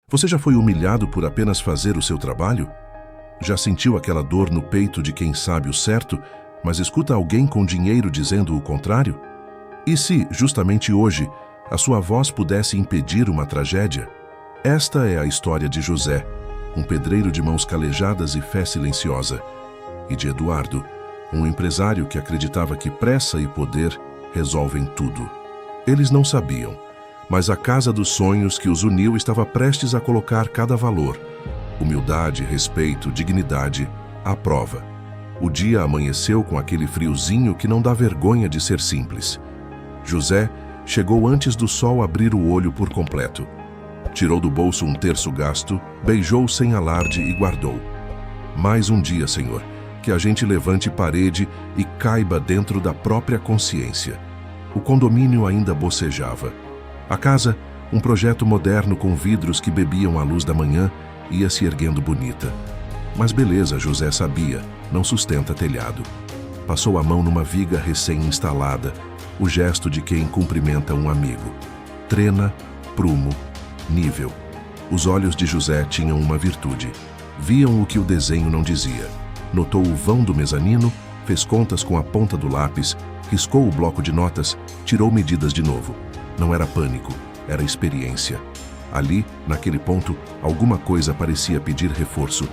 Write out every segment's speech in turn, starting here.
Você já foi humilhado por apenas fazer o seu trabalho? Já sentiu aquela dor no peito de quem sabe o certo, mas escuta alguém com dinheiro dizendo o contrário? E se, justamente hoje, a sua voz pudesse impedir uma tragédia? Esta é a história de José, um pedreiro de mãos calejadas e fé silenciosa, e de Eduardo, um empresário que acreditava que pressa e poder resolvem tudo. Eles não sabiam, mas a casa dos sonhos que os uniu estava prestes a colocar cada valor: humildade, respeito, dignidade, à prova. O dia amanheceu com aquele friozinho que não dá vergonha de ser simples. José chegou antes do sol abrir o olho por completo. Tirou do bolso um terço gasto, beijou sem alarde e guardou. Mais um dia, Senhor, que a gente levante parede e caiba dentro da própria consciência. O condomínio ainda bocejava. A casa, um projeto moderno com vidros que bebiam a luz da manhã, ia se erguendo bonita. Mas beleza, José sabia, não sustenta telhado. Passou a mão numa viga recém-instalada, o gesto de quem cumprimenta um amigo. Trena, prumo, nível. Os olhos de José tinham uma virtude. Viam o que o desenho não dizia. Notou o vão do mezanino, fez contas com a ponta do lápis, riscou o bloco de notas, tirou medidas de novo. Não era pânico, era experiência. Ali, naquele ponto, alguma coisa parecia pedir reforço.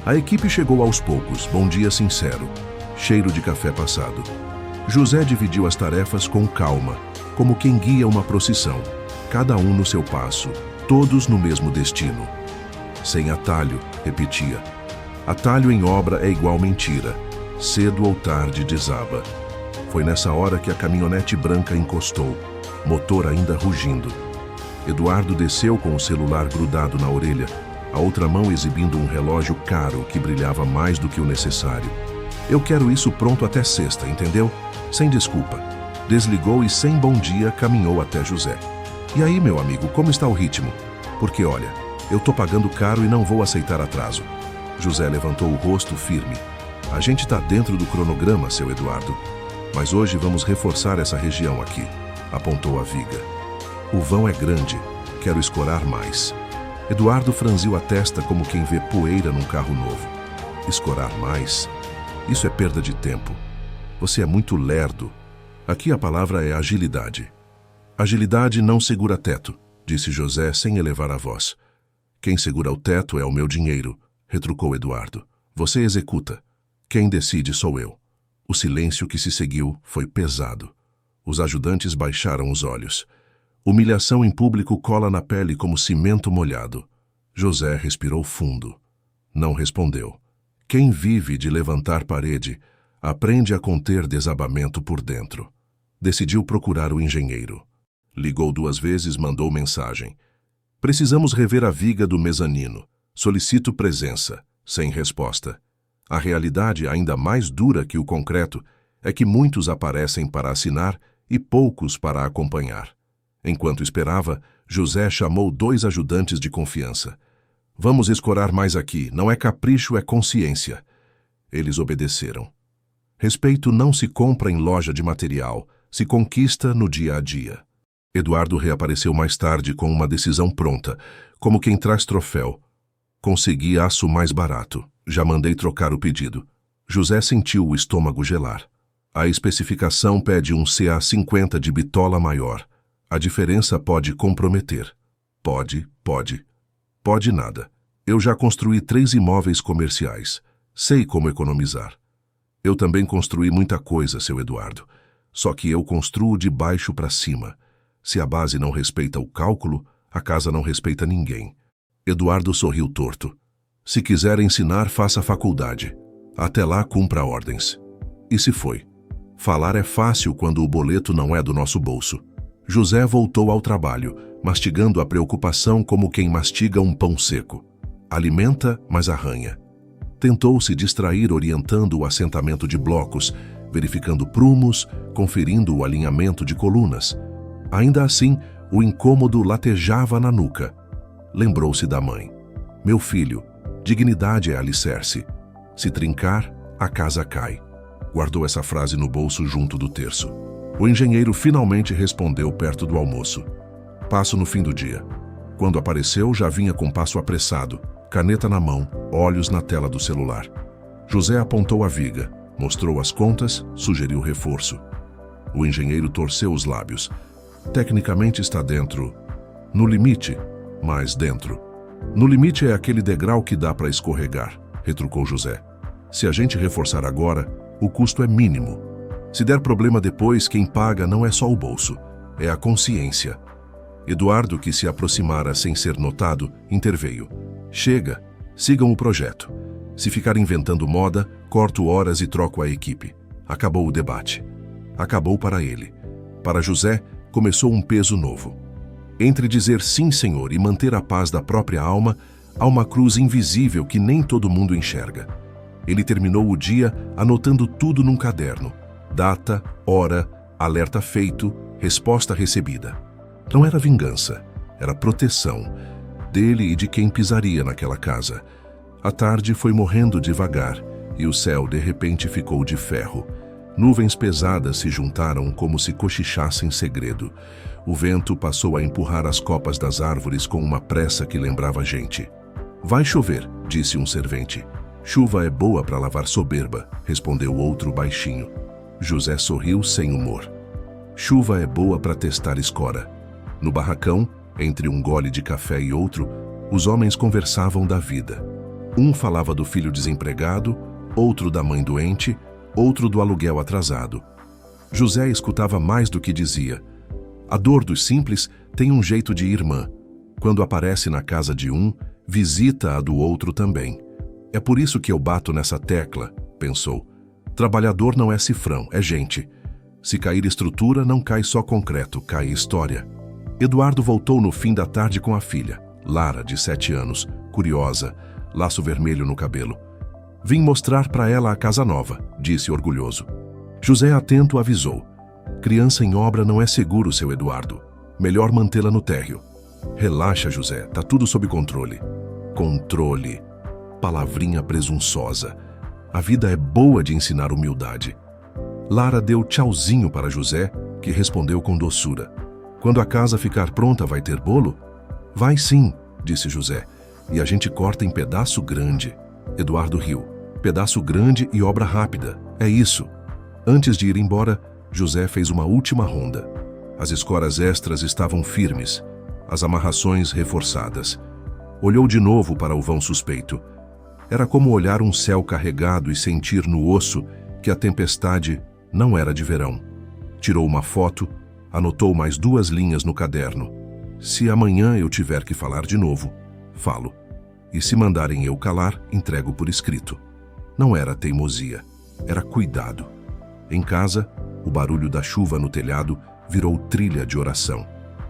A equipe chegou aos poucos, bom dia sincero, cheiro de café passado. José dividiu as tarefas com calma, como quem guia uma procissão, cada um no seu passo, todos no mesmo destino. Sem atalho, repetia. Atalho em obra é igual mentira. Cedo ou tarde desaba. Foi nessa hora que a caminhonete branca encostou, motor ainda rugindo. Eduardo desceu com o celular grudado na orelha, a outra mão exibindo um relógio caro que brilhava mais do que o necessário. Eu quero isso pronto até sexta, entendeu? Sem desculpa. Desligou e sem bom dia caminhou até José. E aí, meu amigo, como está o ritmo? Porque olha, eu tô pagando caro e não vou aceitar atraso. José levantou o rosto firme. A gente tá dentro do cronograma, seu Eduardo. Mas hoje vamos reforçar essa região aqui. Apontou a viga. O vão é grande, quero escorar mais. Eduardo franziu a testa como quem vê poeira num carro novo. Escorar mais? Isso é perda de tempo. Você é muito lerdo. Aqui a palavra é agilidade. Agilidade não segura teto, disse José sem elevar a voz. Quem segura o teto é o meu dinheiro, retrucou Eduardo. Você executa. Quem decide sou eu. O silêncio que se seguiu foi pesado. Os ajudantes baixaram os olhos. Humilhação em público cola na pele como cimento molhado. José respirou fundo. Não respondeu. Quem vive de levantar parede, aprende a conter desabamento por dentro. Decidiu procurar o engenheiro. Ligou 2 vezes, mandou mensagem. Precisamos rever a viga do mezanino. Solicito presença. Sem resposta. A realidade, ainda mais dura que o concreto, é que muitos aparecem para assinar e poucos para acompanhar. Enquanto esperava, José chamou 2 ajudantes de confiança. Vamos escorar mais aqui, não é capricho, é consciência. Eles obedeceram. Respeito não se compra em loja de material, se conquista no dia a dia. Eduardo reapareceu mais tarde com uma decisão pronta, como quem traz troféu. Consegui aço mais barato. Já mandei trocar o pedido. José sentiu o estômago gelar. A especificação pede um CA50 de bitola maior. A diferença pode comprometer. Pode. Pode nada. Eu já construí 3 imóveis comerciais. Sei como economizar. Eu também construí muita coisa, seu Eduardo. Só que eu construo de baixo para cima. Se a base não respeita o cálculo, a casa não respeita ninguém. Eduardo sorriu torto. Se quiser ensinar, faça faculdade. Até lá, cumpra ordens. E se foi. Falar é fácil quando o boleto não é do nosso bolso. José voltou ao trabalho, mastigando a preocupação como quem mastiga um pão seco. Alimenta, mas arranha. Tentou se distrair orientando o assentamento de blocos, verificando prumos, conferindo o alinhamento de colunas. Ainda assim, o incômodo latejava na nuca. Lembrou-se da mãe. Meu filho, dignidade é alicerce. Se trincar, a casa cai. Guardou essa frase no bolso junto do terço. O engenheiro finalmente respondeu perto do almoço. Passo no fim do dia. Quando apareceu, já vinha com passo apressado, caneta na mão, olhos na tela do celular. José apontou a viga, mostrou as contas, sugeriu reforço. O engenheiro torceu os lábios. Tecnicamente está dentro. No limite, mas dentro. No limite é aquele degrau que dá para escorregar, retrucou José. Se a gente reforçar agora, o custo é mínimo. Se der problema depois, quem paga não é só o bolso, é a consciência. Eduardo, que se aproximara sem ser notado, interveio. Chega, sigam o projeto. Se ficar inventando moda, corto horas e troco a equipe. Acabou o debate. Acabou para ele. Para José, começou um peso novo. Entre dizer sim, senhor, e manter a paz da própria alma, há uma cruz invisível que nem todo mundo enxerga. Ele terminou o dia anotando tudo num caderno. Data, hora, alerta feito, resposta recebida. Não era vingança, era proteção, dele e de quem pisaria naquela casa. A tarde foi morrendo devagar e o céu de repente ficou de ferro. Nuvens pesadas se juntaram como se cochichassem segredo. O vento passou a empurrar as copas das árvores com uma pressa que lembrava gente. Vai chover, disse um servente. Chuva é boa para lavar soberba, respondeu outro baixinho. José sorriu sem humor. Chuva é boa para testar escora. No barracão, entre um gole de café e outro, os homens conversavam da vida. Um falava do filho desempregado, outro da mãe doente, outro do aluguel atrasado. José escutava mais do que dizia. A dor dos simples tem um jeito de irmã. Quando aparece na casa de um, visita a do outro também. É por isso que eu bato nessa tecla, pensou. Trabalhador não é cifrão, é gente. Se cair estrutura, não cai só concreto, cai história. Eduardo voltou no fim da tarde com a filha, Lara, de 7 anos, curiosa, laço vermelho no cabelo. Vim mostrar para ela a casa nova, disse orgulhoso. José, atento, avisou. Criança em obra não é seguro, seu Eduardo. Melhor mantê-la no térreo. Relaxa, José, tá tudo sob controle. Controle. Palavrinha presunçosa. A vida é boa de ensinar humildade. Lara deu tchauzinho para José, que respondeu com doçura. Quando a casa ficar pronta, vai ter bolo? Vai sim, disse José, e a gente corta em pedaço grande. Eduardo riu. Pedaço grande e obra rápida, é isso. Antes de ir embora, José fez uma última ronda. As escoras extras estavam firmes, as amarrações reforçadas. Olhou de novo para o vão suspeito. Era como olhar um céu carregado e sentir no osso que a tempestade não era de verão. Tirou uma foto, anotou mais 2 linhas no caderno. Se amanhã eu tiver que falar de novo, falo. E se mandarem eu calar, entrego por escrito. Não era teimosia, era cuidado. Em casa, o barulho da chuva no telhado virou trilha de oração.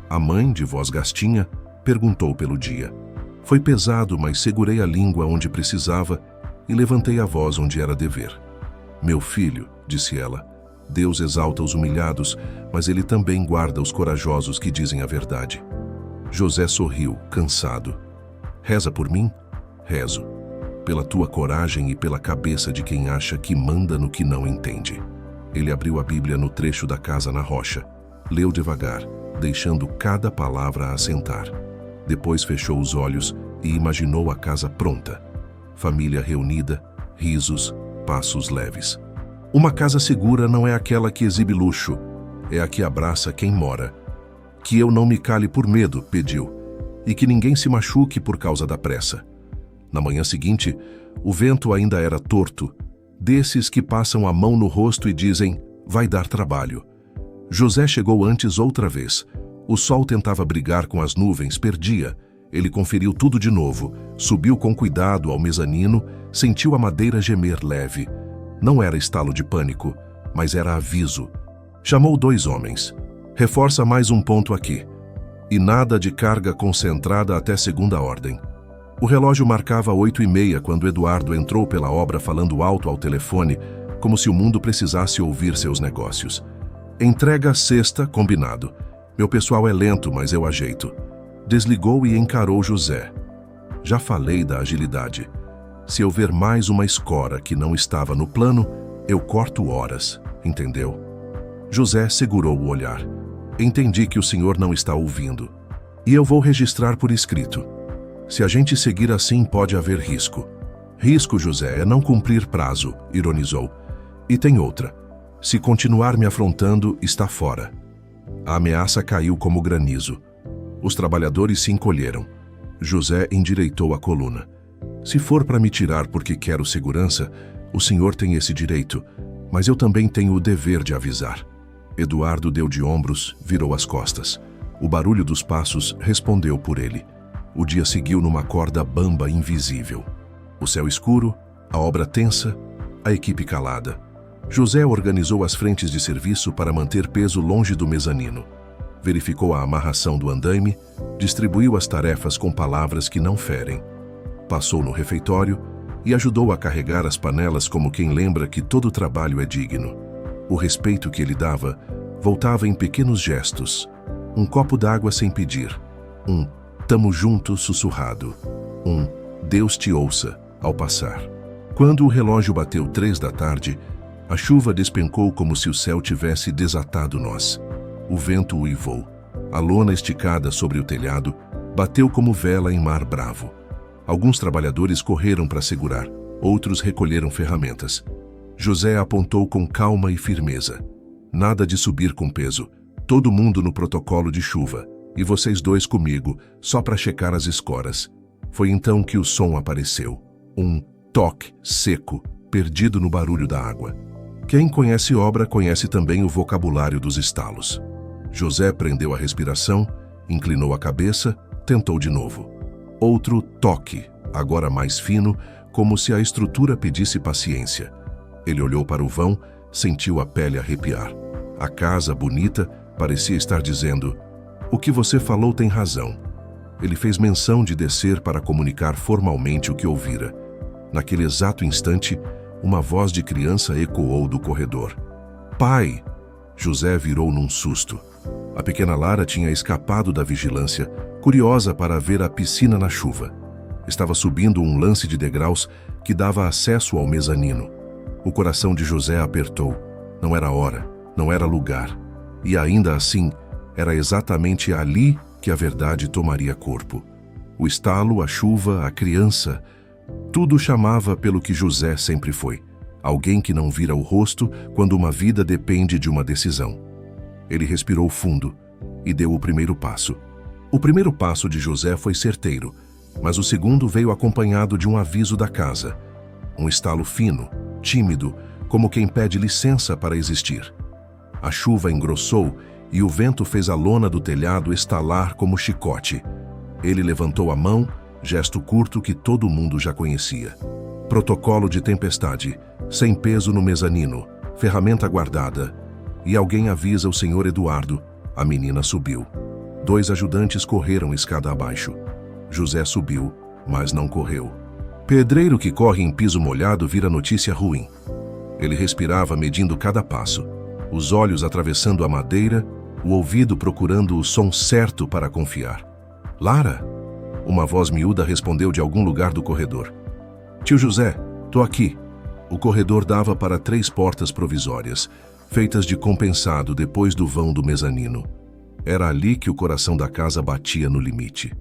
A mãe, de voz gastinha, perguntou pelo dia. Foi pesado, mas segurei a língua onde precisava e levantei a voz onde era dever. Meu filho, disse ela, Deus exalta os humilhados, mas ele também guarda os corajosos que dizem a verdade. José sorriu, cansado. Reza por mim? Rezo. Pela tua coragem e pela cabeça de quem acha que manda no que não entende. Ele abriu a Bíblia no trecho da casa na rocha. Leu devagar, deixando cada palavra assentar. Depois fechou os olhos e imaginou a casa pronta. Família reunida, risos, passos leves. Uma casa segura não é aquela que exibe luxo, é a que abraça quem mora. Que eu não me cale por medo, pediu, e que ninguém se machuque por causa da pressa. Na manhã seguinte, o vento ainda era torto, desses que passam a mão no rosto e dizem, vai dar trabalho. José chegou antes outra vez. O sol tentava brigar com as nuvens, perdia. Ele conferiu tudo de novo, subiu com cuidado ao mezanino, sentiu a madeira gemer leve. Não era estalo de pânico, mas era aviso. Chamou 2 homens. Reforça mais um ponto aqui. E nada de carga concentrada até segunda ordem. O relógio marcava 8h30 quando Eduardo entrou pela obra falando alto ao telefone, como se o mundo precisasse ouvir seus negócios. Entrega sexta, combinado. Meu pessoal é lento, mas eu ajeito. Desligou e encarou José. Já falei da agilidade. Se eu ver mais uma escora que não estava no plano, eu corto horas, entendeu? José segurou o olhar. Entendi que o senhor não está ouvindo. E eu vou registrar por escrito. Se a gente seguir assim, pode haver risco. Risco, José, é não cumprir prazo, ironizou. E tem outra. Se continuar me afrontando, está fora. A ameaça caiu como granizo. Os trabalhadores se encolheram. José endireitou a coluna. Se for para me tirar porque quero segurança, o senhor tem esse direito, mas eu também tenho o dever de avisar. Eduardo deu de ombros, virou as costas. O barulho dos passos respondeu por ele. O dia seguiu numa corda bamba invisível. O céu escuro, a obra tensa, a equipe calada. José organizou as frentes de serviço para manter peso longe do mezanino. Verificou a amarração do andaime, distribuiu as tarefas com palavras que não ferem. Passou no refeitório e ajudou a carregar as panelas como quem lembra que todo trabalho é digno. O respeito que ele dava voltava em pequenos gestos. Um copo d'água sem pedir. Um "tamo junto" sussurrado. Um "Deus te ouça" ao passar. Quando o relógio bateu 3 da tarde, a chuva despencou como se o céu tivesse desatado nós. O vento uivou. A lona esticada sobre o telhado bateu como vela em mar bravo. Alguns trabalhadores correram para segurar, outros recolheram ferramentas. José apontou com calma e firmeza. Nada de subir com peso. Todo mundo no protocolo de chuva. E vocês dois comigo, só para checar as escoras. Foi então que o som apareceu. Um toque seco, perdido no barulho da água. Quem conhece obra conhece também o vocabulário dos estalos. José prendeu a respiração, inclinou a cabeça, tentou de novo. Outro toque, agora mais fino, como se a estrutura pedisse paciência. Ele olhou para o vão, sentiu a pele arrepiar. A casa, bonita, parecia estar dizendo: "O que você falou tem razão." Ele fez menção de descer para comunicar formalmente o que ouvira. Naquele exato instante, uma voz de criança ecoou do corredor. "Pai!" José virou num susto. A pequena Lara tinha escapado da vigilância, curiosa para ver a piscina na chuva. Estava subindo um lance de degraus que dava acesso ao mezanino. O coração de José apertou. Não era hora, não era lugar. E ainda assim, era exatamente ali que a verdade tomaria corpo. O estalo, a chuva, a criança, tudo chamava pelo que José sempre foi. Alguém que não vira o rosto quando uma vida depende de uma decisão. Ele respirou fundo e deu o primeiro passo. O primeiro passo de José foi certeiro, mas o segundo veio acompanhado de um aviso da casa. Um estalo fino, tímido, como quem pede licença para existir. A chuva engrossou e o vento fez a lona do telhado estalar como chicote. Ele levantou a mão, gesto curto que todo mundo já conhecia. Protocolo de tempestade, sem peso no mezanino, ferramenta guardada. E alguém avisa o senhor Eduardo. A menina subiu. 2 ajudantes correram escada abaixo. José subiu, mas não correu. Pedreiro que corre em piso molhado vira notícia ruim. Ele respirava medindo cada passo, os olhos atravessando a madeira, o ouvido procurando o som certo para confiar. "Lara?" Uma voz miúda respondeu de algum lugar do corredor. "Tio José, tô aqui." O corredor dava para 3 portas provisórias, feitas de compensado depois do vão do mezanino. Era ali que o coração da casa batia no limite.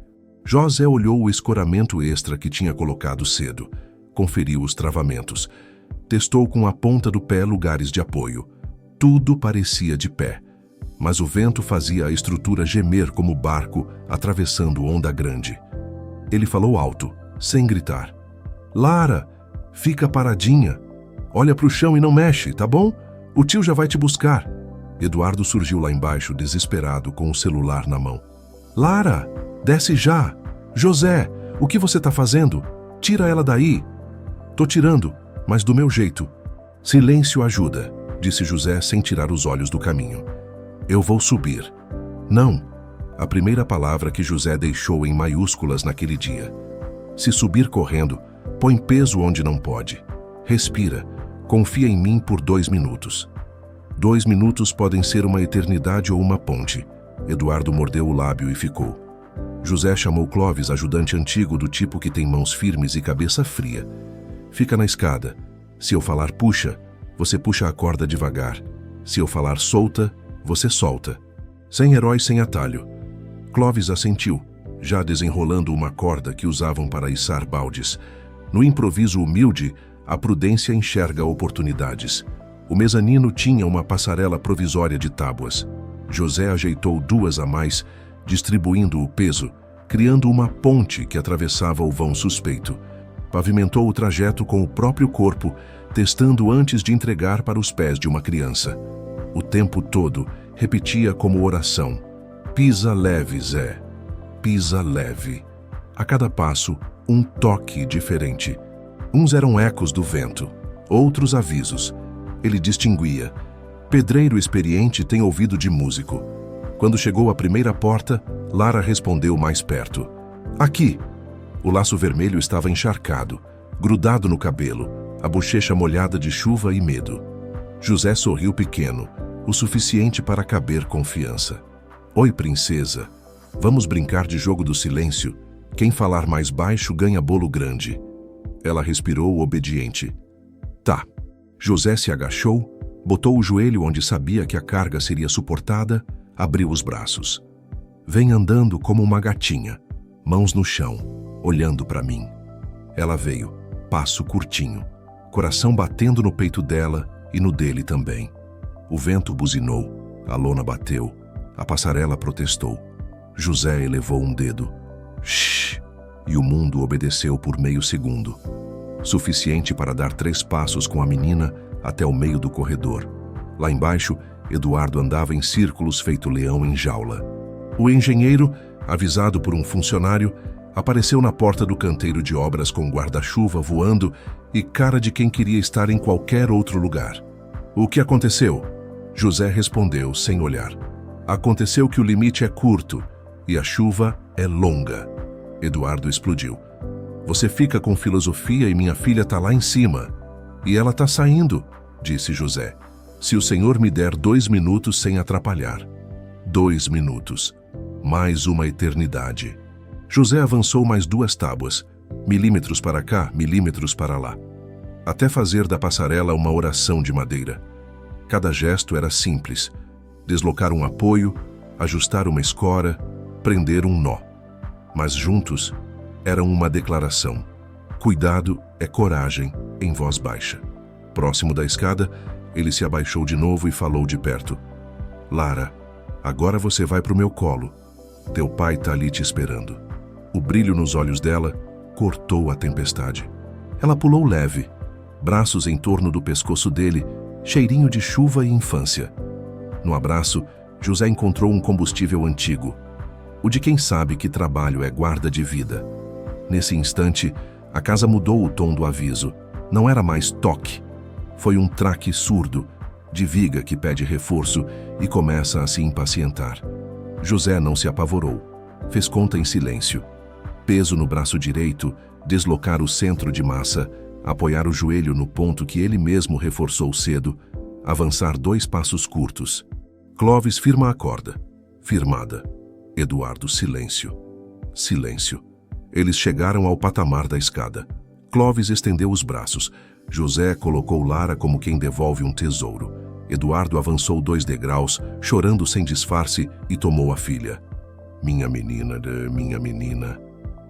José olhou o escoramento extra que tinha colocado cedo, conferiu os travamentos, testou com a ponta do pé lugares de apoio. Tudo parecia de pé, mas o vento fazia a estrutura gemer como barco atravessando onda grande. Ele falou alto, sem gritar. "Lara, fica paradinha. Olha pro chão e não mexe, tá bom? O tio já vai te buscar." Eduardo surgiu lá embaixo, desesperado, com o celular na mão. "Lara, desce já! José, o que você tá fazendo? Tira ela daí!" "Tô tirando, mas do meu jeito." "Silêncio ajuda", disse José sem tirar os olhos do caminho. "Eu vou subir." "Não." A primeira palavra que José deixou em maiúsculas naquele dia. "Se subir correndo, põe peso onde não pode. Respira. Confia em mim por 2 minutos." 2 minutos podem ser uma eternidade ou uma ponte. Eduardo mordeu o lábio e ficou. José chamou Clóvis, ajudante antigo do tipo que tem mãos firmes e cabeça fria. "Fica na escada. Se eu falar puxa, você puxa a corda devagar. Se eu falar solta, você solta. Sem herói, sem atalho." Clovis assentiu, já desenrolando uma corda que usavam para içar baldes. No improviso humilde, a prudência enxerga oportunidades. O mezanino tinha uma passarela provisória de tábuas. José ajeitou 2 a mais, distribuindo o peso, criando uma ponte que atravessava o vão suspeito. Pavimentou o trajeto com o próprio corpo, testando antes de entregar para os pés de uma criança. O tempo todo, repetia como oração: pisa leve, Zé, pisa leve. A cada passo, um toque diferente. Uns eram ecos do vento, outros avisos. Ele distinguia. Pedreiro experiente tem ouvido de músico. Quando chegou à primeira porta, Lara respondeu mais perto: aqui. O laço vermelho estava encharcado, grudado no cabelo, a bochecha molhada de chuva e medo. José sorriu pequeno, o suficiente para caber confiança. Oi, princesa. Vamos brincar de jogo do silêncio? Quem falar mais baixo ganha bolo grande. Ela respirou obediente. Tá. José se agachou, botou o joelho onde sabia que a carga seria suportada, abriu os braços. Vem andando como uma gatinha, mãos no chão, olhando para mim. Ela veio, passo curtinho, coração batendo no peito dela e no dele também. O vento buzinou, a lona bateu, a passarela protestou. José elevou um dedo. Shhh! E o mundo obedeceu por meio segundo. Suficiente para dar 3 passos com a menina até o meio do corredor. Lá embaixo, Eduardo andava em círculos feito leão em jaula. O engenheiro, avisado por um funcionário, apareceu na porta do canteiro de obras com guarda-chuva voando e cara de quem queria estar em qualquer outro lugar. O que aconteceu? José respondeu sem olhar. Aconteceu que o limite é curto e a chuva é longa. Eduardo explodiu. Você fica com filosofia e minha filha tá lá em cima. E ela tá saindo, disse José. Se o senhor me der 2 minutos sem atrapalhar. 2 minutos. Mais uma eternidade. José avançou mais 2 tábuas, milímetros para cá, milímetros para lá, até fazer da passarela uma oração de madeira. Cada gesto era simples: deslocar um apoio, ajustar uma escora, prender um nó. Mas juntos, eram uma declaração. Cuidado é coragem, em voz baixa. Próximo da escada, ele se abaixou de novo e falou de perto. Lara, agora você vai pro meu colo. Teu pai tá ali te esperando. O brilho nos olhos dela cortou a tempestade. Ela pulou leve, braços em torno do pescoço dele, cheirinho de chuva e infância. No abraço, José encontrou um combustível antigo, o de quem sabe que trabalho é guarda de vida. Nesse instante, a casa mudou o tom do aviso. Não era mais toque. Foi um traque surdo, de viga que pede reforço e começa a se impacientar. José não se apavorou. Fez conta em silêncio. Peso no braço direito, deslocar o centro de massa, apoiar o joelho no ponto que ele mesmo reforçou cedo, avançar 2 passos curtos. Clovis firma a corda. Firmada. Eduardo, silêncio. Silêncio. Eles chegaram ao patamar da escada. Clovis estendeu os braços. José colocou Lara como quem devolve um tesouro. Eduardo avançou 2 degraus, chorando sem disfarce, e tomou a filha. Minha menina, minha menina.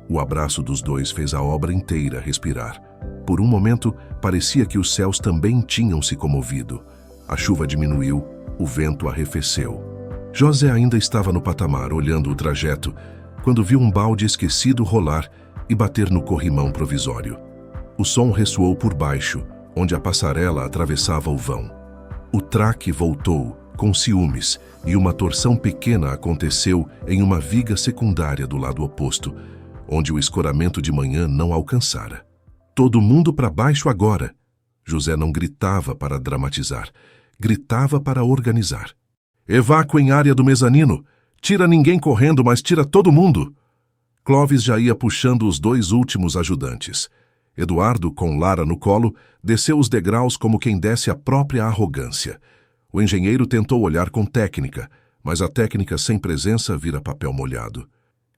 O abraço dos 2 fez a obra inteira respirar. Por um momento, parecia que os céus também tinham se comovido. A chuva diminuiu, o vento arrefeceu. José ainda estava no patamar, olhando o trajeto, quando viu um balde esquecido rolar e bater no corrimão provisório. O som ressoou por baixo, onde a passarela atravessava o vão. O traque voltou, com ciúmes, e uma torção pequena aconteceu em uma viga secundária do lado oposto, onde o escoramento de manhã não alcançara. Todo mundo para baixo agora! José não gritava para dramatizar, gritava para organizar. Evacuem em área do mezanino! Tira ninguém correndo, mas tira todo mundo! Clovis já ia puxando os 2 últimos ajudantes. Eduardo, com Lara no colo, desceu os degraus como quem desce a própria arrogância. O engenheiro tentou olhar com técnica, mas a técnica sem presença vira papel molhado.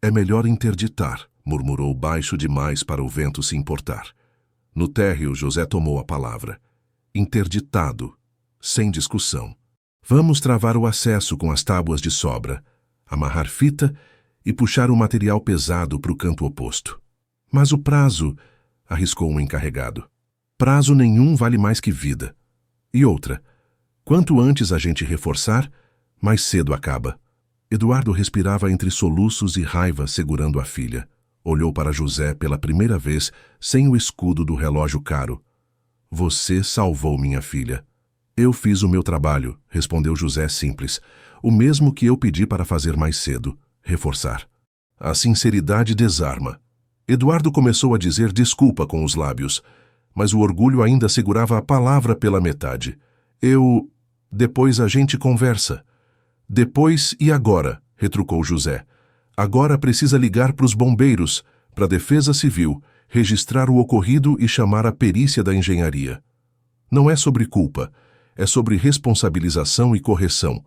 É melhor interditar, murmurou baixo demais para o vento se importar. No térreo, José tomou a palavra. Interditado, sem discussão. Vamos travar o acesso com as tábuas de sobra, amarrar fita e puxar o material pesado para o canto oposto. Mas o prazo, arriscou um encarregado. Prazo nenhum vale mais que vida. E outra, quanto antes a gente reforçar, mais cedo acaba. Eduardo respirava entre soluços e raiva segurando a filha. Olhou para José pela primeira vez sem o escudo do relógio caro. Você salvou minha filha. Eu fiz o meu trabalho, respondeu José simples. O mesmo que eu pedi para fazer mais cedo, reforçar. A sinceridade desarma. Eduardo começou a dizer desculpa com os lábios, mas o orgulho ainda segurava a palavra pela metade. Depois a gente conversa. Depois e agora, retrucou José. Agora precisa ligar para os bombeiros, para a Defesa Civil, registrar o ocorrido e chamar a perícia da engenharia. Não é sobre culpa, é sobre responsabilização e correção.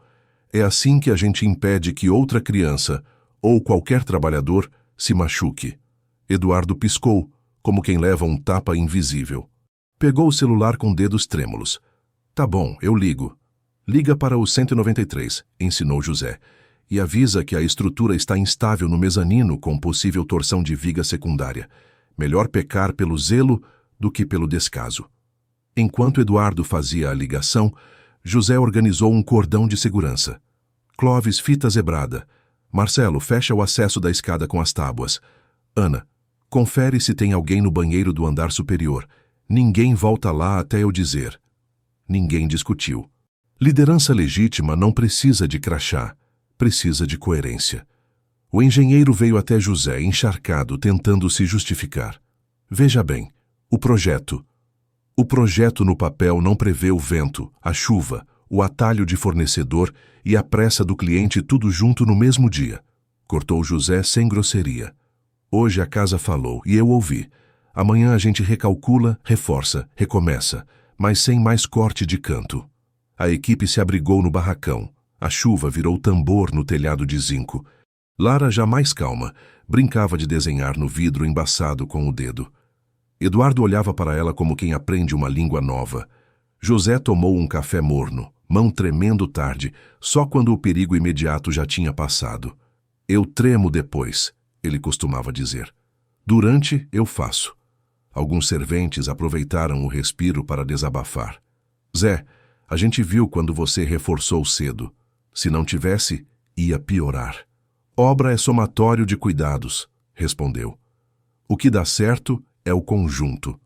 É assim que a gente impede que outra criança, ou qualquer trabalhador, se machuque. Eduardo piscou, como quem leva um tapa invisível. Pegou o celular com dedos trêmulos. Tá bom, eu ligo. Liga para o 193, ensinou José, e avisa que a estrutura está instável no mezanino com possível torção de viga secundária. Melhor pecar pelo zelo do que pelo descaso. Enquanto Eduardo fazia a ligação, José organizou um cordão de segurança. Clóvis, fita zebrada. Marcelo, fecha o acesso da escada com as tábuas. Ana, confere se tem alguém no banheiro do andar superior. Ninguém volta lá até eu dizer. Ninguém discutiu. Liderança legítima não precisa de crachá, precisa de coerência. O engenheiro veio até José encharcado, tentando se justificar. Veja bem, o projeto no papel não prevê o vento, a chuva, o atalho de fornecedor e a pressa do cliente tudo junto no mesmo dia. Cortou José sem grosseria. Hoje a casa falou e eu ouvi. Amanhã a gente recalcula, reforça, recomeça, mas sem mais corte de canto. A equipe se abrigou no barracão. A chuva virou tambor no telhado de zinco. Lara, já mais calma, brincava de desenhar no vidro embaçado com o dedo. Eduardo olhava para ela como quem aprende uma língua nova. José tomou um café morno, mão tremendo tarde, só quando o perigo imediato já tinha passado. Eu tremo depois, ele costumava dizer. Durante, eu faço. Alguns serventes aproveitaram o respiro para desabafar. Zé, a gente viu quando você reforçou cedo. Se não tivesse, ia piorar. Obra é somatório de cuidados, respondeu. O que dá certo é o conjunto.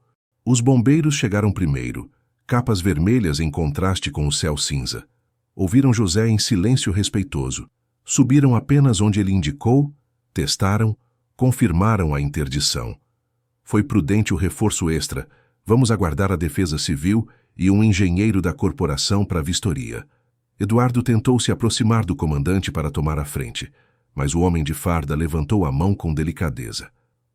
Os bombeiros chegaram primeiro, capas vermelhas em contraste com o céu cinza. Ouviram José em silêncio respeitoso. Subiram apenas onde ele indicou, testaram, confirmaram a interdição. Foi prudente o reforço extra. Vamos aguardar a Defesa Civil e um engenheiro da corporação para a vistoria. Eduardo tentou se aproximar do comandante para tomar a frente, mas o homem de farda levantou a mão com delicadeza.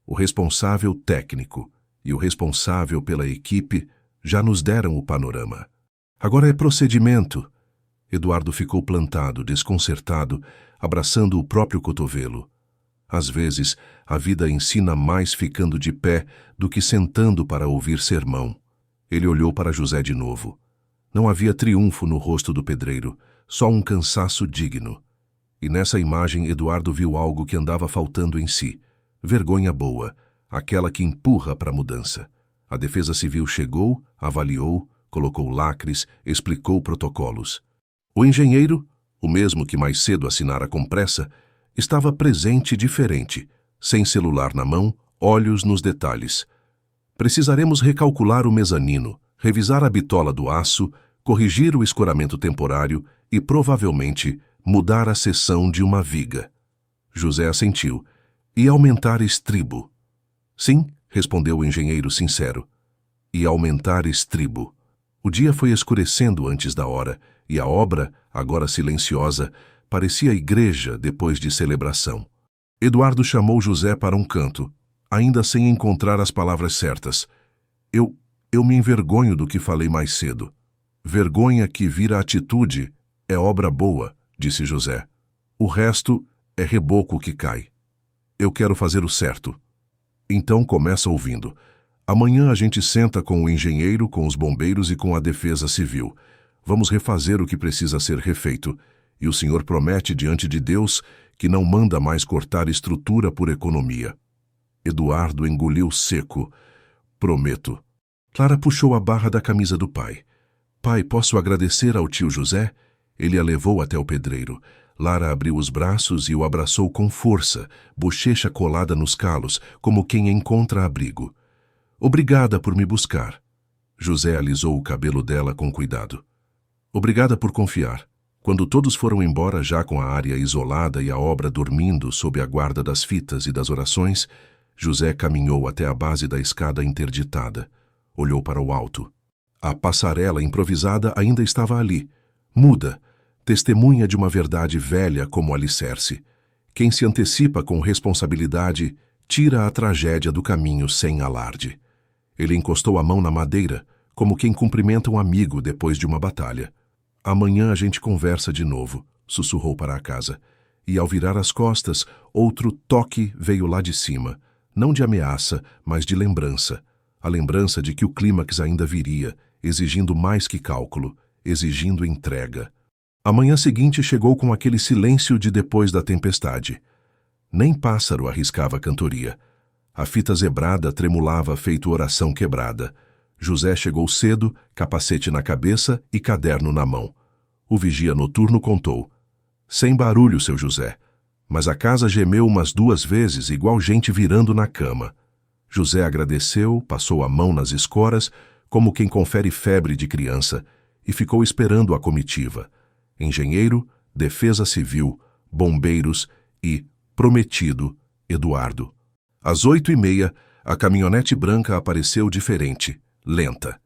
O responsável técnico e o responsável pela equipe já nos deram o panorama. Agora é procedimento. Eduardo ficou plantado, desconcertado, abraçando o próprio cotovelo. Às vezes, a vida ensina mais ficando de pé do que sentando para ouvir sermão. Ele olhou para José de novo. Não havia triunfo no rosto do pedreiro, só um cansaço digno. E nessa imagem Eduardo viu algo que andava faltando em si. Vergonha boa, aquela que empurra para a mudança. A Defesa Civil chegou, avaliou, colocou lacres, explicou protocolos. O engenheiro, o mesmo que mais cedo assinara com pressa, estava presente diferente, sem celular na mão, olhos nos detalhes. Precisaremos recalcular o mezanino, revisar a bitola do aço, corrigir o escoramento temporário e, provavelmente, mudar a seção de uma viga. José assentiu. E aumentar estribo. Sim, respondeu o engenheiro sincero. E aumentar estribo. O dia foi escurecendo antes da hora, e a obra, agora silenciosa, parecia igreja depois de celebração. Eduardo chamou José para um canto, ainda sem encontrar as palavras certas. Eu me envergonho do que falei mais cedo. Vergonha que vira atitude é obra boa, disse José. O resto é reboco que cai. Eu quero fazer o certo. Então começa ouvindo. Amanhã a gente senta com o engenheiro, com os bombeiros e com a Defesa Civil. Vamos refazer o que precisa ser refeito. E o senhor promete diante de Deus que não manda mais cortar estrutura por economia. Eduardo engoliu seco. Prometo. Clara puxou a barra da camisa do pai. Pai, posso agradecer ao tio José? Ele a levou até o pedreiro. Lara abriu os braços e o abraçou com força, bochecha colada nos calos, como quem encontra abrigo. Obrigada por me buscar. José alisou o cabelo dela com cuidado. Obrigada por confiar. Quando todos foram embora, já com a área isolada e a obra dormindo sob a guarda das fitas e das orações, José caminhou até a base da escada interditada. Olhou para o alto. A passarela improvisada ainda estava ali, muda, testemunha de uma verdade velha como alicerce. Quem se antecipa com responsabilidade tira a tragédia do caminho sem alarde. Ele encostou a mão na madeira, como quem cumprimenta um amigo depois de uma batalha. Amanhã a gente conversa de novo, sussurrou para a casa. E ao virar as costas, outro toque veio lá de cima, não de ameaça, mas de lembrança. A lembrança de que o clímax ainda viria, exigindo mais que cálculo, exigindo entrega. A manhã seguinte chegou com aquele silêncio de depois da tempestade. Nem pássaro arriscava a cantoria. A fita zebrada tremulava feito oração quebrada. José chegou cedo, capacete na cabeça e caderno na mão. O vigia noturno contou. Sem barulho, seu José. Mas a casa gemeu umas 2 vezes, igual gente virando na cama. José agradeceu, passou a mão nas escoras, como quem confere febre de criança, e ficou esperando a comitiva. Engenheiro, Defesa Civil, bombeiros e, prometido, Eduardo. Às 8h30, a caminhonete branca apareceu diferente, lenta.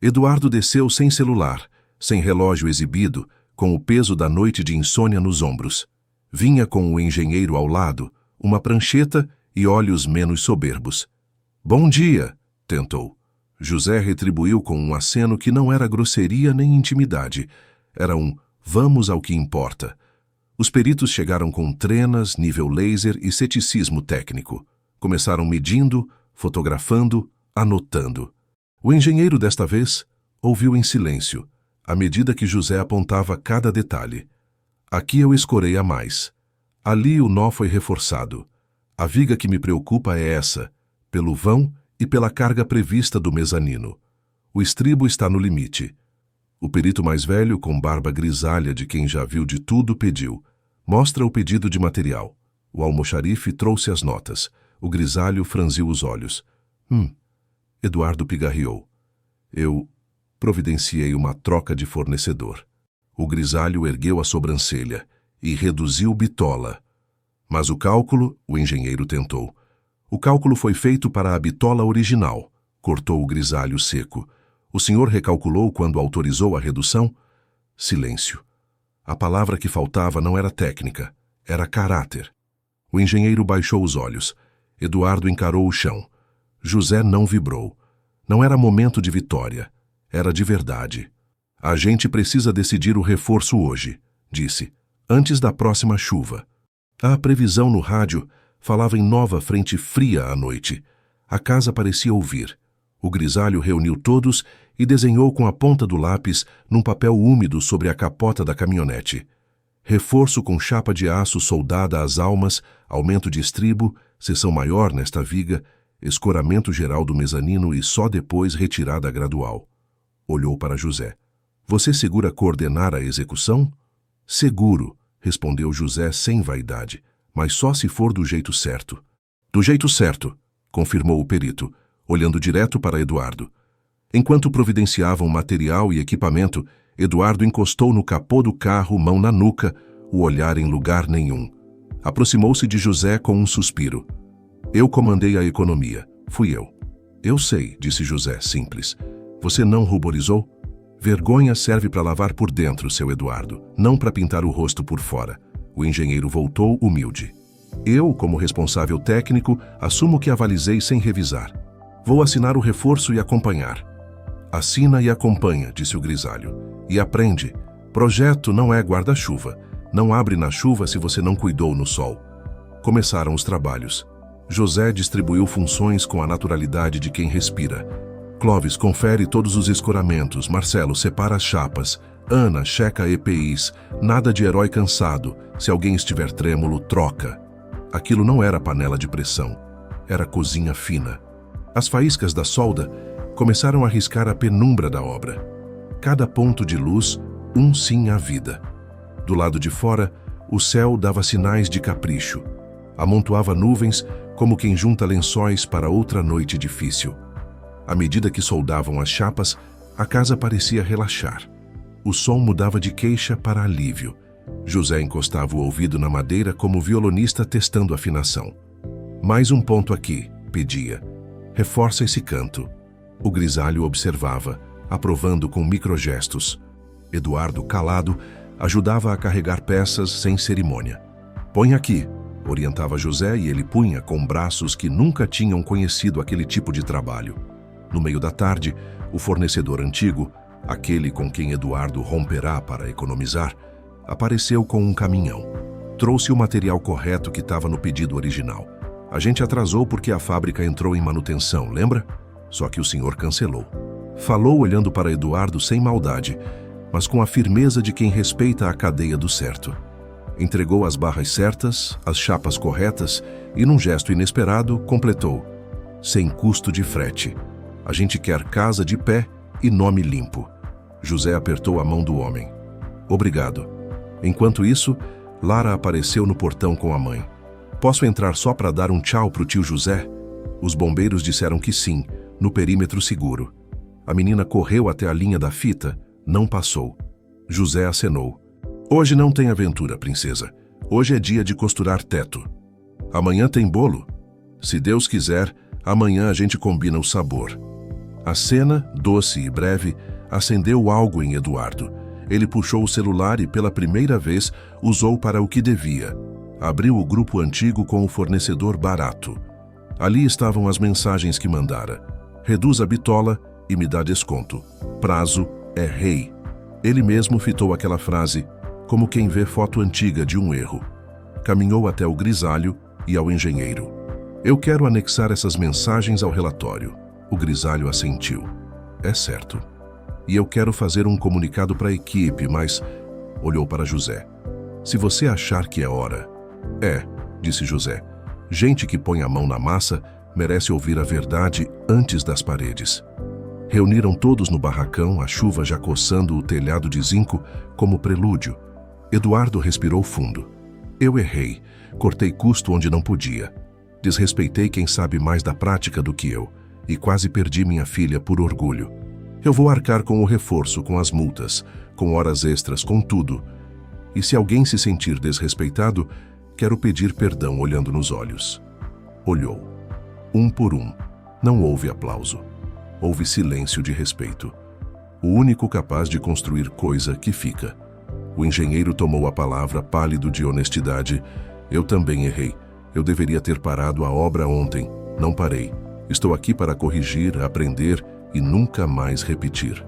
Eduardo desceu sem celular, sem relógio exibido, com o peso da noite de insônia nos ombros. Vinha com o engenheiro ao lado, uma prancheta e olhos menos soberbos. Bom dia, tentou. José retribuiu com um aceno que não era grosseria nem intimidade. Era um vamos ao que importa. Os peritos chegaram com trenas, nível laser e ceticismo técnico. Começaram medindo, fotografando, anotando. O engenheiro, desta vez, ouviu em silêncio, à medida que José apontava cada detalhe. Aqui eu escorei a mais. Ali o nó foi reforçado. A viga que me preocupa é essa, pelo vão e pela carga prevista do mezanino. O estribo está no limite. O perito mais velho, com barba grisalha de quem já viu de tudo, pediu. Mostra o pedido de material. O almoxarife trouxe as notas. O grisalho franziu os olhos. Eduardo pigarreou. Eu providenciei uma troca de fornecedor. O grisalho ergueu a sobrancelha e reduziu bitola. Mas o cálculo, o engenheiro tentou. O cálculo foi feito para a bitola original, cortou o grisalho seco. O senhor recalculou quando autorizou a redução? Silêncio. A palavra que faltava não era técnica, era caráter. O engenheiro baixou os olhos. Eduardo encarou o chão. José não vibrou. Não era momento de vitória, era de verdade. A gente precisa decidir o reforço hoje, disse, antes da próxima chuva. A previsão no rádio falava em nova frente fria à noite. A casa parecia ouvir. O grisalho reuniu todos e desenhou com a ponta do lápis num papel úmido sobre a capota da caminhonete. Reforço com chapa de aço soldada às almas, aumento de estribo, seção maior nesta viga, escoramento geral do mezanino e só depois retirada gradual. Olhou para José. Você segura coordenar a execução? Seguro, respondeu José sem vaidade, mas só se for do jeito certo. Do jeito certo, confirmou o perito, olhando direto para Eduardo. Enquanto providenciavam material e equipamento, Eduardo encostou no capô do carro, mão na nuca, o olhar em lugar nenhum. Aproximou-se de José com um suspiro. Eu comandei a economia. Fui eu. Eu sei, disse José, simples. Você não ruborizou? Vergonha serve para lavar por dentro, seu Eduardo, não para pintar o rosto por fora. O engenheiro voltou humilde. Eu, como responsável técnico, assumo que avalizei sem revisar. Vou assinar o reforço e acompanhar. Assina e acompanha, disse o grisalho. E aprende. Projeto não é guarda-chuva. Não abre na chuva se você não cuidou no sol. Começaram os trabalhos. José distribuiu funções com a naturalidade de quem respira. Clóvis confere todos os escoramentos. Marcelo separa as chapas. Ana, checa EPIs, nada de herói cansado, se alguém estiver trêmulo, troca. Aquilo não era panela de pressão, era cozinha fina. As faíscas da solda começaram a riscar a penumbra da obra. Cada ponto de luz, um sim à vida. Do lado de fora, o céu dava sinais de capricho. Amontoava nuvens como quem junta lençóis para outra noite difícil. À medida que soldavam as chapas, a casa parecia relaxar. O som mudava de queixa para alívio. José encostava o ouvido na madeira como violonista testando afinação. Mais um ponto aqui, pedia. Reforça esse canto. O grisalho observava, aprovando com microgestos. Eduardo, calado, ajudava a carregar peças sem cerimônia. Põe aqui, orientava José, e ele punha com braços que nunca tinham conhecido aquele tipo de trabalho. No meio da tarde, o fornecedor antigo, aquele com quem Eduardo romperá para economizar, apareceu com um caminhão. Trouxe o material correto que estava no pedido original. A gente atrasou porque a fábrica entrou em manutenção, lembra? Só que o senhor cancelou. Falou olhando para Eduardo sem maldade, mas com a firmeza de quem respeita a cadeia do certo. Entregou as barras certas, as chapas corretas e, num gesto inesperado, completou. Sem custo de frete. A gente quer casa de pé e nome limpo. José apertou a mão do homem. Obrigado. Enquanto isso, Lara apareceu no portão com a mãe. Posso entrar só para dar um tchau pro tio José? Os bombeiros disseram que sim, no perímetro seguro. A menina correu até a linha da fita, não passou. José acenou. Hoje não tem aventura, princesa. Hoje é dia de costurar teto. Amanhã tem bolo? Se Deus quiser, amanhã a gente combina o sabor. A cena, doce e breve, acendeu algo em Eduardo. Ele puxou o celular e, pela primeira vez, usou para o que devia. Abriu o grupo antigo com o fornecedor barato. Ali estavam as mensagens que mandara. Reduz a bitola e me dá desconto. Prazo é rei. Ele mesmo fitou aquela frase, como quem vê foto antiga de um erro. Caminhou até o grisalho e ao engenheiro. Eu quero anexar essas mensagens ao relatório. O grisalho assentiu. É certo. E eu quero fazer um comunicado para a equipe, mas... Olhou para José. Se você achar que é hora... É, disse José. Gente que põe a mão na massa merece ouvir a verdade antes das paredes. Reuniram todos no barracão, a chuva já coçando o telhado de zinco como prelúdio. Eduardo respirou fundo. Eu errei. Cortei custo onde não podia. Desrespeitei quem sabe mais da prática do que eu. E quase perdi minha filha por orgulho. Eu vou arcar com o reforço, com as multas, com horas extras, com tudo. E se alguém se sentir desrespeitado, quero pedir perdão olhando nos olhos. Olhou. Um por um. Não houve aplauso. Houve silêncio de respeito. O único capaz de construir coisa que fica. O engenheiro tomou a palavra, pálido de honestidade. Eu também errei. Eu deveria ter parado a obra ontem. Não parei. Estou aqui para corrigir, aprender e nunca mais repetir.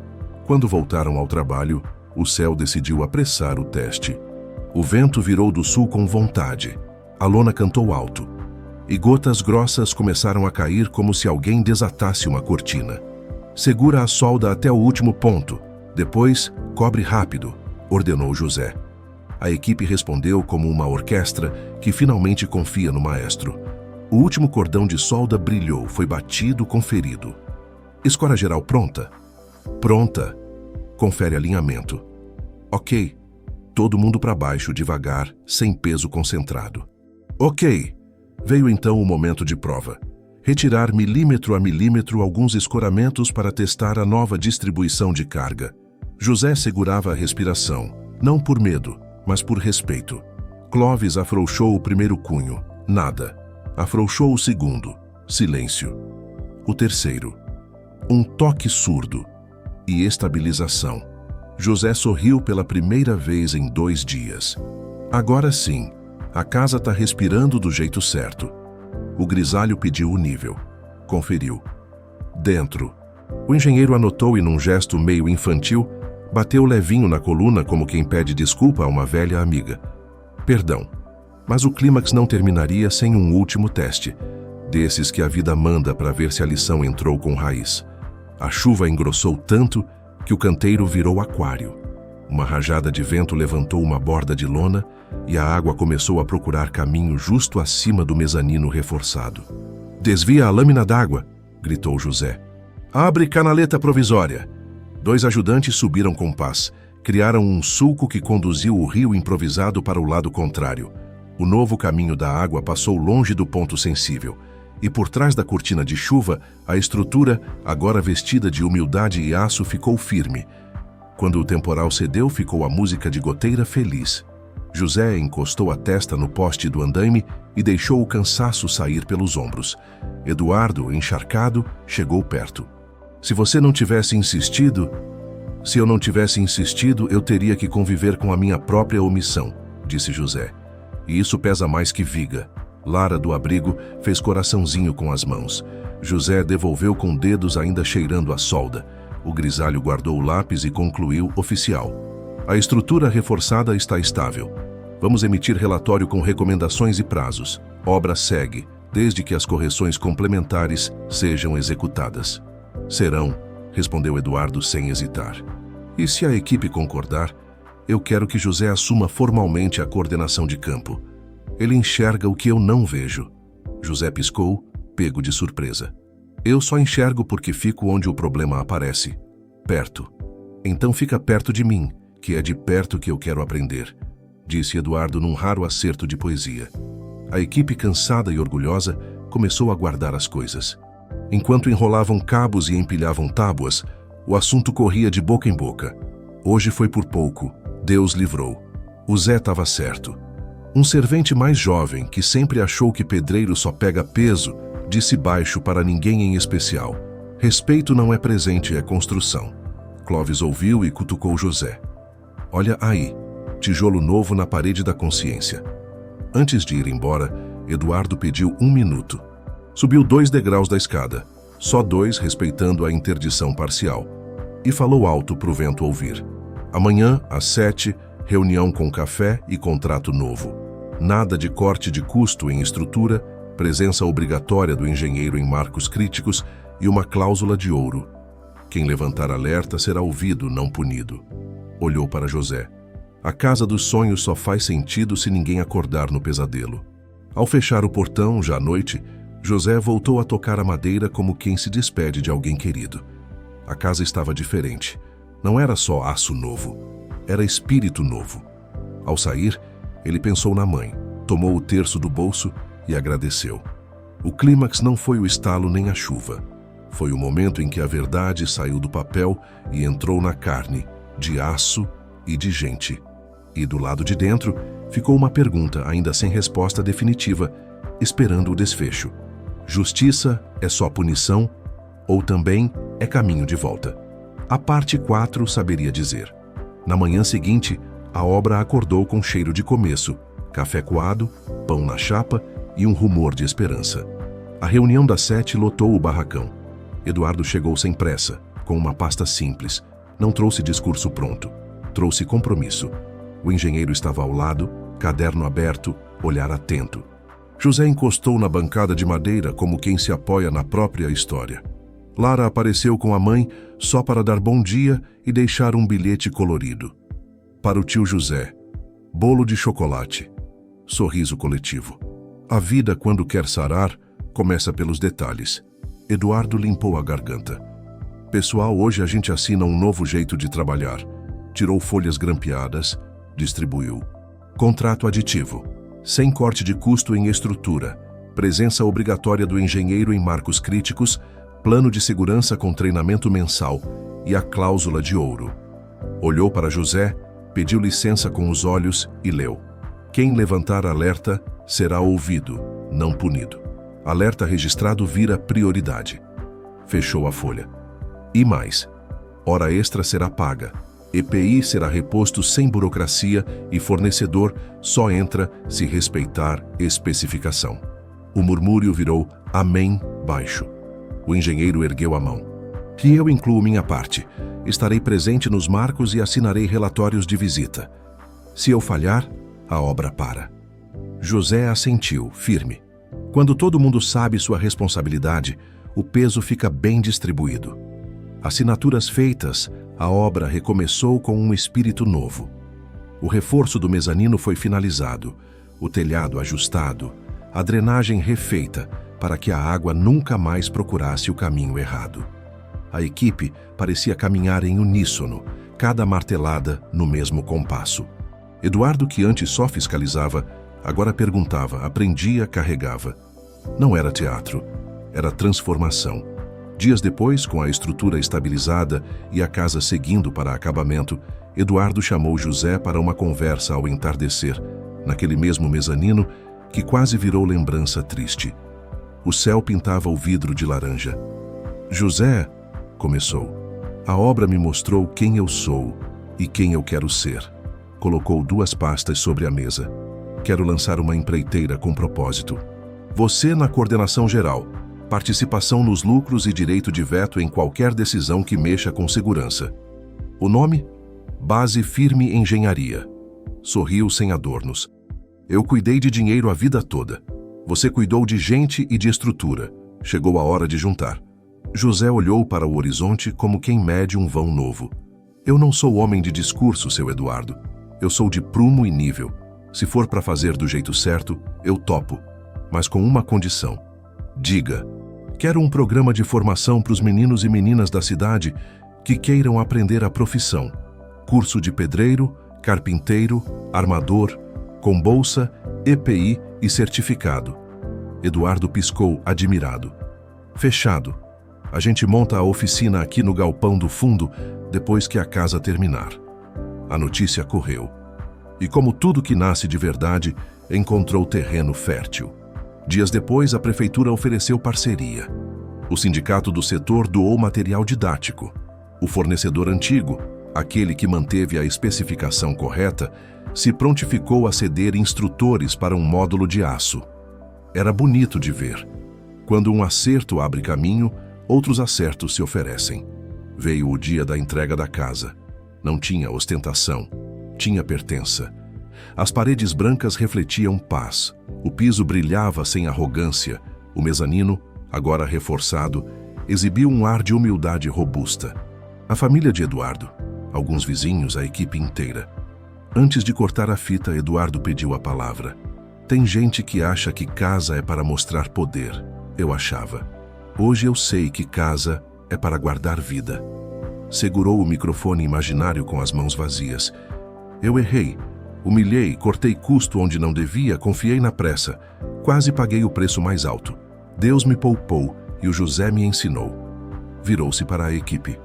Quando voltaram ao trabalho, o céu decidiu apressar o teste. O vento virou do sul com vontade. A lona cantou alto. E gotas grossas começaram a cair como se alguém desatasse uma cortina. Segura a solda até o último ponto. Depois, cobre rápido, ordenou José. A equipe respondeu como uma orquestra que finalmente confia no maestro. O último cordão de solda brilhou, foi batido, conferido. Escora geral pronta? Pronta. Confere alinhamento. Ok. Todo mundo para baixo, devagar, sem peso concentrado. Ok. Veio então o momento de prova. Retirar milímetro a milímetro alguns escoramentos para testar a nova distribuição de carga. José segurava a respiração, não por medo, mas por respeito. Clóvis afrouxou o primeiro cunho. Nada. Afrouxou o segundo. Silêncio. O terceiro. Um toque surdo. E estabilização. José sorriu pela primeira vez em 2 dias. Agora sim, a casa está respirando do jeito certo. O grisalho pediu o nível. Conferiu. Dentro. O engenheiro anotou e, num gesto meio infantil, bateu levinho na coluna como quem pede desculpa a uma velha amiga. Perdão, mas o clímax não terminaria sem um último teste, desses que a vida manda para ver se a lição entrou com raiz. A chuva engrossou tanto que o canteiro virou aquário. Uma rajada de vento levantou uma borda de lona e a água começou a procurar caminho justo acima do mezanino reforçado. "Desvia a lâmina d'água", gritou José. "Abre canaleta provisória." 2 ajudantes subiram com pás. Criaram um sulco que conduziu o rio improvisado para o lado contrário. O novo caminho da água passou longe do ponto sensível. E por trás da cortina de chuva, a estrutura, agora vestida de humildade e aço, ficou firme. Quando o temporal cedeu, ficou a música de goteira feliz. José encostou a testa no poste do andaime e deixou o cansaço sair pelos ombros. Eduardo, encharcado, chegou perto. Se eu não tivesse insistido, eu teria que conviver com a minha própria omissão, disse José. E isso pesa mais que viga. Lara, do abrigo, fez coraçãozinho com as mãos. José devolveu com dedos ainda cheirando a solda. O grisalho guardou o lápis e concluiu: oficial. A estrutura reforçada está estável. Vamos emitir relatório com recomendações e prazos. Obra segue, desde que as correções complementares sejam executadas. Serão, respondeu Eduardo sem hesitar. E se a equipe concordar, eu quero que José assuma formalmente a coordenação de campo. Ele enxerga o que eu não vejo. José piscou, pego de surpresa. Eu só enxergo porque fico onde o problema aparece. Perto. Então fica perto de mim, que é de perto que eu quero aprender, disse Eduardo num raro acerto de poesia. A equipe, cansada e orgulhosa, começou a guardar as coisas. Enquanto enrolavam cabos e empilhavam tábuas, o assunto corria de boca em boca. Hoje foi por pouco. Deus livrou. O Zé estava certo. Um servente mais jovem, que sempre achou que pedreiro só pega peso, disse baixo para ninguém em especial: respeito não é presente, é construção. Clóvis ouviu e cutucou José. Olha aí, tijolo novo na parede da consciência. Antes de ir embora, Eduardo pediu 1 minuto. Subiu 2 degraus da escada, só 2 respeitando a interdição parcial, e falou alto para o vento ouvir. Amanhã, às 7, reunião com café e contrato novo. Nada de corte de custo em estrutura, presença obrigatória do engenheiro em marcos críticos e uma cláusula de ouro. Quem levantar alerta será ouvido, não punido. Olhou para José. A casa dos sonhos só faz sentido se ninguém acordar no pesadelo. Ao fechar o portão, já à noite, José voltou a tocar a madeira como quem se despede de alguém querido. A casa estava diferente. Não era só aço novo, era espírito novo. Ao sair, ele pensou na mãe, tomou o terço do bolso e agradeceu. O clímax não foi o estalo nem a chuva. Foi o momento em que a verdade saiu do papel e entrou na carne, de aço e de gente. E do lado de dentro ficou uma pergunta ainda sem resposta definitiva, esperando o desfecho. Justiça é só punição ou também é caminho de volta? A parte 4 saberia dizer. Na manhã seguinte, a obra acordou com cheiro de começo, café coado, pão na chapa e um rumor de esperança. A reunião das 7 lotou o barracão. Eduardo chegou sem pressa, com uma pasta simples. Não trouxe discurso pronto, trouxe compromisso. O engenheiro estava ao lado, caderno aberto, olhar atento. José encostou na bancada de madeira como quem se apoia na própria história. Lara apareceu com a mãe só para dar bom dia e deixar um bilhete colorido. Para o tio José, bolo de chocolate. Sorriso coletivo. A vida, quando quer sarar, começa pelos detalhes. Eduardo limpou a garganta. Pessoal, hoje a gente assina um novo jeito de trabalhar. Tirou folhas grampeadas, distribuiu. Contrato aditivo. Sem corte de custo em estrutura. Presença obrigatória do engenheiro em marcos críticos. Plano de segurança com treinamento mensal. E a cláusula de ouro. Olhou para José, pediu licença com os olhos e leu. Quem levantar alerta será ouvido, não punido. Alerta registrado vira prioridade. Fechou a folha. E mais. Hora extra será paga. EPI será reposto sem burocracia e fornecedor só entra se respeitar especificação. O murmúrio virou amém baixo. O engenheiro ergueu a mão. E eu incluo minha parte. Estarei presente nos marcos e assinarei relatórios de visita. Se eu falhar, a obra para. José assentiu, firme. Quando todo mundo sabe sua responsabilidade, o peso fica bem distribuído. Assinaturas feitas, A obra recomeçou com um espírito novo. O reforço do mezanino foi finalizado, o telhado ajustado, a drenagem refeita para que a água nunca mais procurasse o caminho errado. A equipe parecia caminhar em uníssono, cada martelada no mesmo compasso. Eduardo, que antes só fiscalizava, agora perguntava, aprendia, carregava. Não era teatro, era transformação. Dias depois, com a estrutura estabilizada e a casa seguindo para acabamento, Eduardo chamou José para uma conversa ao entardecer, naquele mesmo mezanino que quase virou lembrança triste. O céu pintava o vidro de laranja. José, começou, a obra me mostrou quem eu sou e quem eu quero ser. Colocou 2 pastas sobre a mesa. Quero lançar uma empreiteira com propósito. Você na coordenação geral, participação nos lucros e direito de veto em qualquer decisão que mexa com segurança. O nome? Base Firme Engenharia. Sorriu sem adornos. Eu cuidei de dinheiro a vida toda. Você cuidou de gente e de estrutura. Chegou a hora de juntar. José olhou para o horizonte como quem mede um vão novo. Eu não sou homem de discurso, seu Eduardo. Eu sou de prumo e nível. Se for para fazer do jeito certo, eu topo. Mas com uma condição. Diga. Quero um programa de formação para os meninos e meninas da cidade que queiram aprender a profissão. Curso de pedreiro, carpinteiro, armador, com bolsa, EPI e certificado. Eduardo piscou, admirado. Fechado. A gente monta a oficina aqui no galpão do fundo depois que a casa terminar. A notícia correu. E como tudo que nasce de verdade, encontrou terreno fértil. Dias depois, a prefeitura ofereceu parceria. O sindicato do setor doou material didático. O fornecedor antigo, aquele que manteve a especificação correta, se prontificou a ceder instrutores para um módulo de aço. Era bonito de ver. Quando um acerto abre caminho, outros acertos se oferecem. Veio o dia da entrega da casa. Não tinha ostentação, tinha pertença. As paredes brancas refletiam paz. O piso brilhava sem arrogância. O mezanino, agora reforçado, exibiu um ar de humildade robusta. A família de Eduardo, alguns vizinhos, a equipe inteira. Antes de cortar a fita, Eduardo pediu a palavra. Tem gente que acha que casa é para mostrar poder. Eu achava. Hoje eu sei que casa é para guardar vida. Segurou o microfone imaginário com as mãos vazias. Eu errei. Humilhei, cortei custo onde não devia, confiei na pressa. Quase paguei o preço mais alto. Deus me poupou e o José me ensinou. Virou-se para a equipe.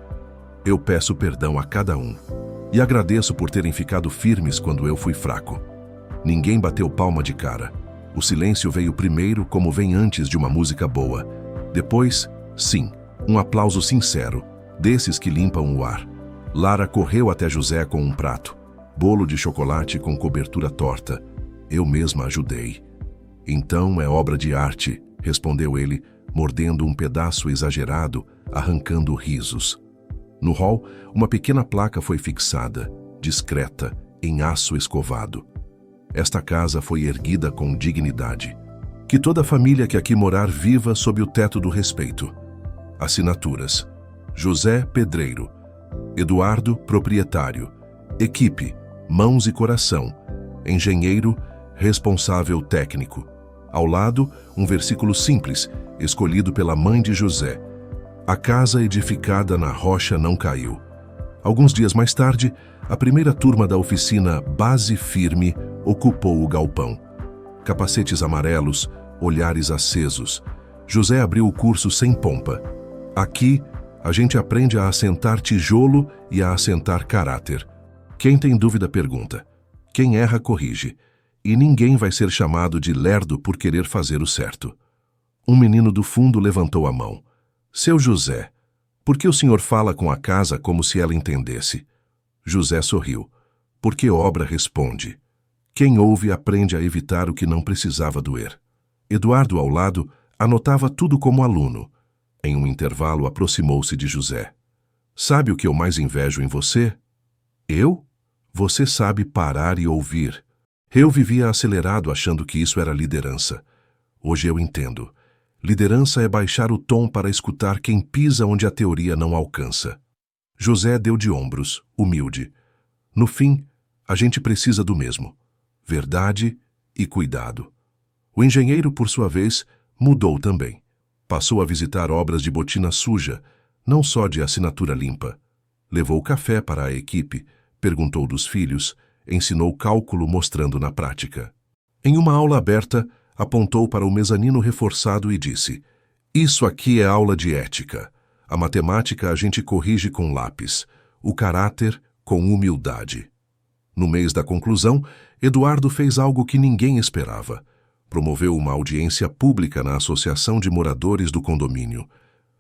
Eu peço perdão a cada um. E agradeço por terem ficado firmes quando eu fui fraco. Ninguém bateu palma de cara. O silêncio veio primeiro, como vem antes de uma música boa. Depois, sim, um aplauso sincero, desses que limpam o ar. Lara correu até José com um prato. Bolo de chocolate com cobertura torta. Eu mesma ajudei. Então é obra de arte, respondeu ele, mordendo um pedaço exagerado, arrancando risos. No hall, uma pequena placa foi fixada, discreta, em aço escovado. Esta casa foi erguida com dignidade. Que toda a família que aqui morar viva sob o teto do respeito. Assinaturas. José, pedreiro. Eduardo, proprietário. Equipe, mãos e coração. Engenheiro, responsável técnico. Ao lado, um versículo simples, escolhido pela mãe de José. A casa edificada na rocha não caiu. Alguns dias mais tarde, a primeira turma da oficina Base Firme ocupou o galpão. Capacetes amarelos, olhares acesos. José abriu o curso sem pompa. Aqui, a gente aprende a assentar tijolo e a assentar caráter. Quem tem dúvida pergunta. Quem erra corrige. E ninguém vai ser chamado de lerdo por querer fazer o certo. Um menino do fundo levantou a mão. Seu José, por que o senhor fala com a casa como se ela entendesse? José sorriu. Porque obra responde. Quem ouve aprende a evitar o que não precisava doer. Eduardo, ao lado, anotava tudo como aluno. Em um intervalo, aproximou-se de José. Sabe o que eu mais invejo em você? Eu? Você sabe parar e ouvir. Eu vivia acelerado achando que isso era liderança. Hoje eu entendo. Liderança é baixar o tom para escutar quem pisa onde a teoria não alcança. José deu de ombros, humilde. No fim, a gente precisa do mesmo: verdade e cuidado. O engenheiro, por sua vez, mudou também. Passou a visitar obras de botina suja, não só de assinatura limpa. Levou café para a equipe, perguntou dos filhos, ensinou cálculo mostrando na prática. Em uma aula aberta, apontou para o mezanino reforçado e disse: "Isso aqui é aula de ética. A matemática a gente corrige com lápis, o caráter com humildade." No mês da conclusão, Eduardo fez algo que ninguém esperava. Promoveu uma audiência pública na Associação de Moradores do Condomínio.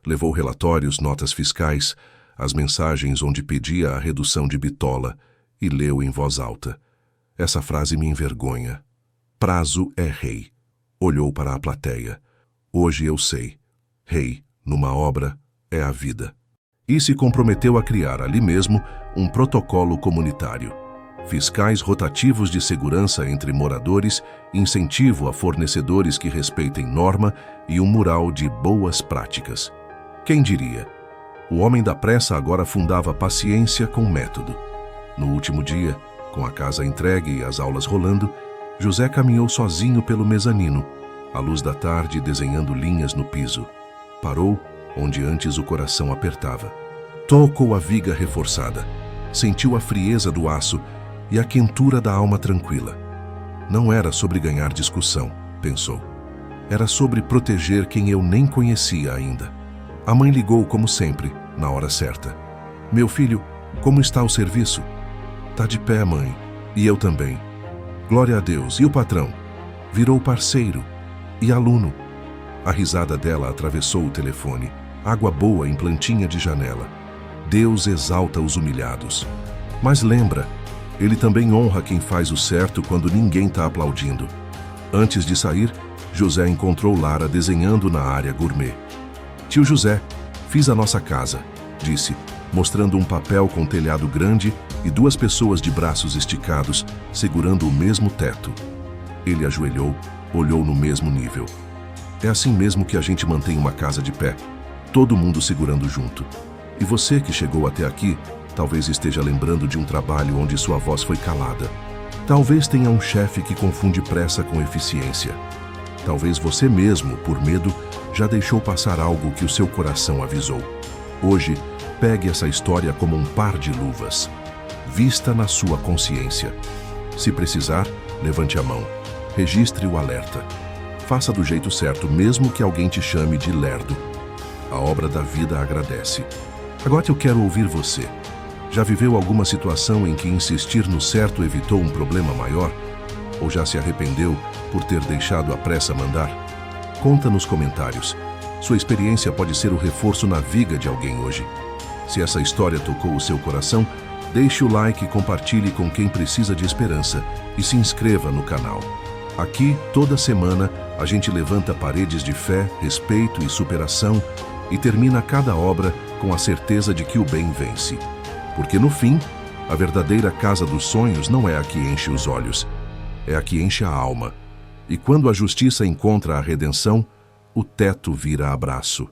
Levou relatórios, notas fiscais, as mensagens onde pedia a redução de bitola e leu em voz alta. Essa frase me envergonha. Prazo é rei. Olhou para a plateia. Hoje eu sei. Rei, numa obra, é a vida. E se comprometeu a criar ali mesmo um protocolo comunitário. Fiscais rotativos de segurança entre moradores, incentivo a fornecedores que respeitem norma e um mural de boas práticas. Quem diria? O homem da pressa agora fundava paciência com método. No último dia, com a casa entregue e as aulas rolando, José caminhou sozinho pelo mezanino, à luz da tarde desenhando linhas no piso. Parou onde antes o coração apertava. Tocou a viga reforçada. Sentiu a frieza do aço e a quentura da alma tranquila. Não era sobre ganhar discussão, pensou. Era sobre proteger quem eu nem conhecia ainda. A mãe ligou como sempre, na hora certa. "Meu filho, como está o serviço?" "Tá de pé, mãe. E eu também." "Glória a Deus. E o patrão?" "Virou parceiro. E aluno?" A risada dela atravessou o telefone. Água boa em plantinha de janela. Deus exalta os humilhados. Mas lembra, Ele também honra quem faz o certo quando ninguém está aplaudindo. Antes de sair, José encontrou Lara desenhando na área gourmet. "Tio José, fiz a nossa casa", disse, mostrando um papel com telhado grande e duas pessoas de braços esticados, segurando o mesmo teto. Ele ajoelhou, olhou no mesmo nível. "É assim mesmo que a gente mantém uma casa de pé, todo mundo segurando junto. E você que chegou até aqui, talvez esteja lembrando de um trabalho onde sua voz foi calada. Talvez tenha um chefe que confunde pressa com eficiência. Talvez você mesmo, por medo, já deixou passar algo que o seu coração avisou. Hoje, pegue essa história como um par de luvas. Vista na sua consciência. Se precisar, levante a mão. Registre o alerta. Faça do jeito certo, mesmo que alguém te chame de lerdo. A obra da vida agradece. Agora eu quero ouvir você. Já viveu alguma situação em que insistir no certo evitou um problema maior? Ou já se arrependeu por ter deixado a pressa mandar? Conta nos comentários. Sua experiência pode ser o reforço na viga de alguém hoje. Se essa história tocou o seu coração, deixe o like e compartilhe com quem precisa de esperança e se inscreva no canal. Aqui, toda semana, a gente levanta paredes de fé, respeito e superação e termina cada obra com a certeza de que o bem vence. Porque no fim, a verdadeira casa dos sonhos não é a que enche os olhos, é a que enche a alma. E quando a justiça encontra a redenção, o teto vira abraço.